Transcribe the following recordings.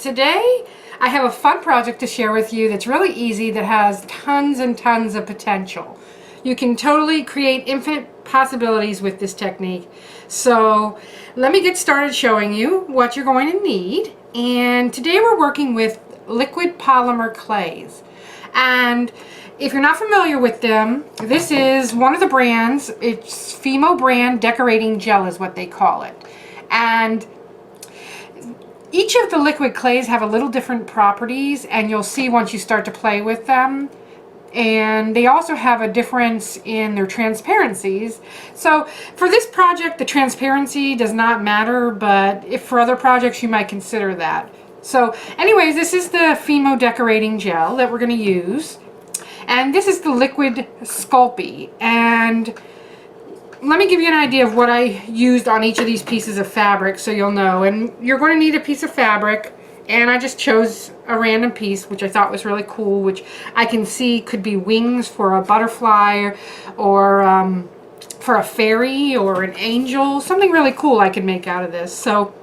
Today I have a fun project to share with you that's really easy, that has tons and tons of potential. You can totally create infinite possibilities with this technique. So let me get started showing you what you're going to need. And today we're working with liquid polymer clays. And if you're not familiar with them, this is one of the brands. It's Fimo brand decorating gel is what they call it. And each of the liquid clays have a little different properties, and you'll see once you start to play with them. And they also have a difference in their transparencies. So for this project, the transparency does not matter, but if for other projects you might consider that. So anyways, this is the Fimo decorating gel that we're going to use. And this is the liquid Sculpey. And let me give you an idea of what I used on each of these pieces of fabric so you'll know. And you're going to need a piece of fabric, and I just chose a random piece which I thought was really cool, which I can see could be wings for a butterfly or for a fairy or an angel, something really cool I could make out of this. So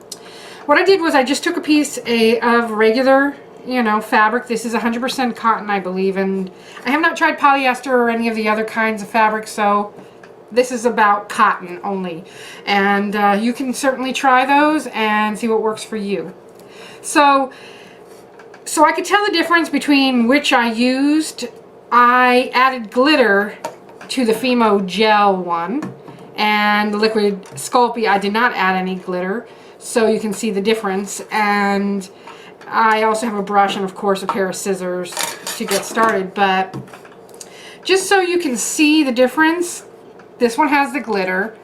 what I did was I just took a piece of regular fabric. This is 100% cotton, I believe, and I have not tried polyester or any of the other kinds of fabric, so this is about cotton only, and you can certainly try those and see what works for you. So I could tell the difference between which I used. I added glitter to the Fimo gel one, and the liquid Sculpey I did not add any glitter, so you can see the difference. And I also have a brush and of course a pair of scissors to get started, but just so you can see the difference, this one has the glitter,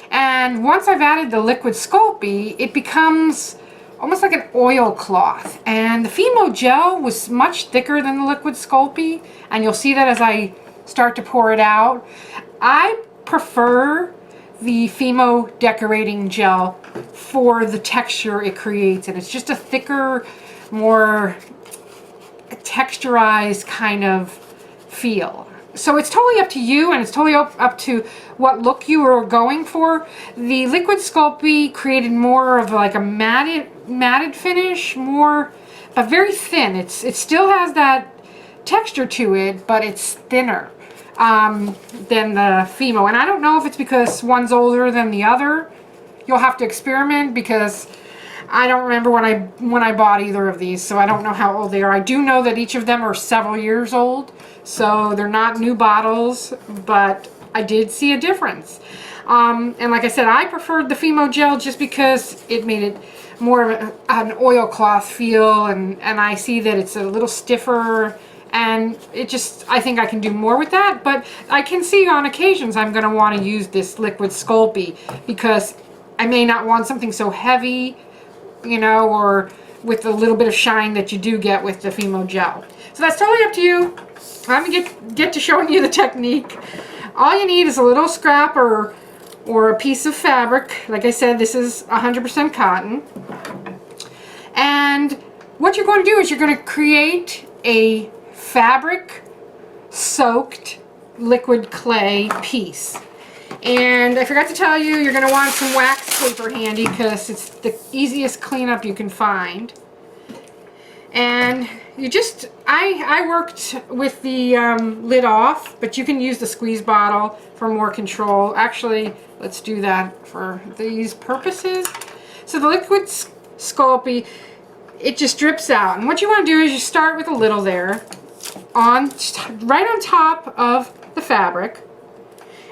and once I've added the liquid Sculpey, it becomes almost like an oilcloth. And the Fimo gel was much thicker than the liquid Sculpey, and you'll see that as I start to pour it out. I prefer the Fimo decorating gel for the texture it creates, and it's just a thicker, more texturized kind of feel. So it's totally up to you, and it's totally up to what look you are going for. The liquid Sculpey created more of like a matted finish, but very thin. It still has that texture to it, but it's thinner than the Fimo. And I don't know if it's because one's older than the other. You'll have to experiment, because I don't remember when I bought either of these, so I don't know how old they are. I do know that each of them are several years old, so they're not new bottles, but I did see a difference. And like I said, I preferred the Fimo gel just because it made it more of an oilcloth feel, and I see that it's a little stiffer, and I think I can do more with that. But I can see on occasions I'm going to want to use this liquid Sculpey, because I may not want something so heavy, or with a little bit of shine that you do get with the Fimo gel. So that's totally up to you. I'm going to get to showing you the technique. All you need is a little scrap or a piece of fabric. Like I said, this is 100% cotton. And what you're going to do is you're going to create a fabric soaked liquid clay piece. And I forgot to tell you, you're going to want some wax paper handy, because it's the easiest cleanup you can find. And I worked with the lid off, but you can use the squeeze bottle for more control. Actually, let's do that for these purposes. So the liquid Sculpey, it just drips out. And what you want to do is you start with a little there, right on top of the fabric.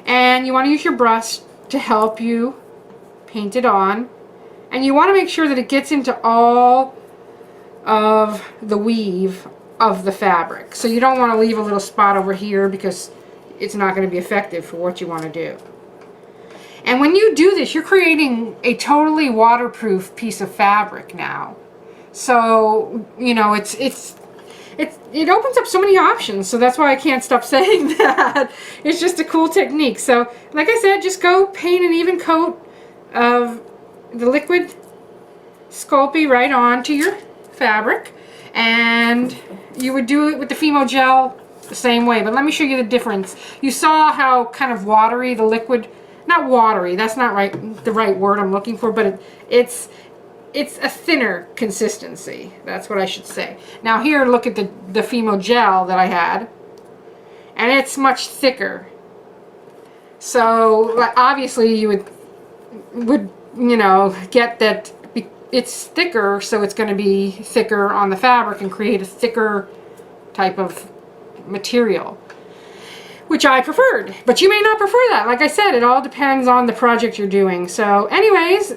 And you want to use your brush to help you paint it on. And you want to make sure that it gets into all of the weave of the fabric. So you don't want to leave a little spot over here, because it's not going to be effective for what you want to do. And when you do this, you're creating a totally waterproof piece of fabric now. So, it opens up so many options, so that's why I can't stop saying that. It's just a cool technique. So, like I said, just go paint an even coat of the liquid Sculpey right onto your fabric, and you would do it with the Fimo gel the same way. But let me show you the difference. You saw how kind of watery the liquid, not watery, that's not the right word I'm looking for, but it's it's a thinner consistency. That's what I should say. Now here, look at the Fimo gel that I had, and it's much thicker. So obviously you would you know, get that it's thicker, so it's going to be thicker on the fabric and create a thicker type of material, which I preferred. But you may not prefer that. Like I said, it all depends on the project you're doing. So anyways,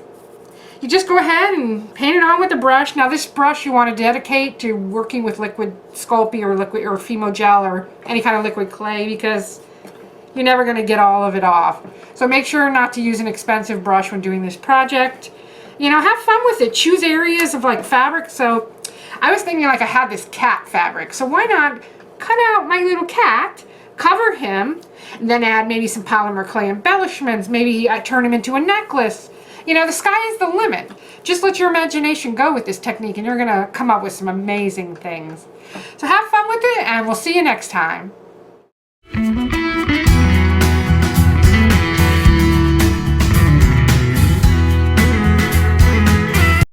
you just go ahead and paint it on with the brush. Now this brush you want to dedicate to working with liquid Sculpey or liquid or Fimo gel or any kind of liquid clay, because you're never going to get all of it off. So make sure not to use an expensive brush when doing this project. You know, have fun with it. Choose areas of like fabric. So I was thinking, like, I had this cat fabric, so why not cut out my little cat, cover him, and then add maybe some polymer clay embellishments. Maybe I turn him into a necklace. You know, the sky is the limit. Just let your imagination go with this technique and you're gonna come up with some amazing things. So have fun with it, and we'll see you next time.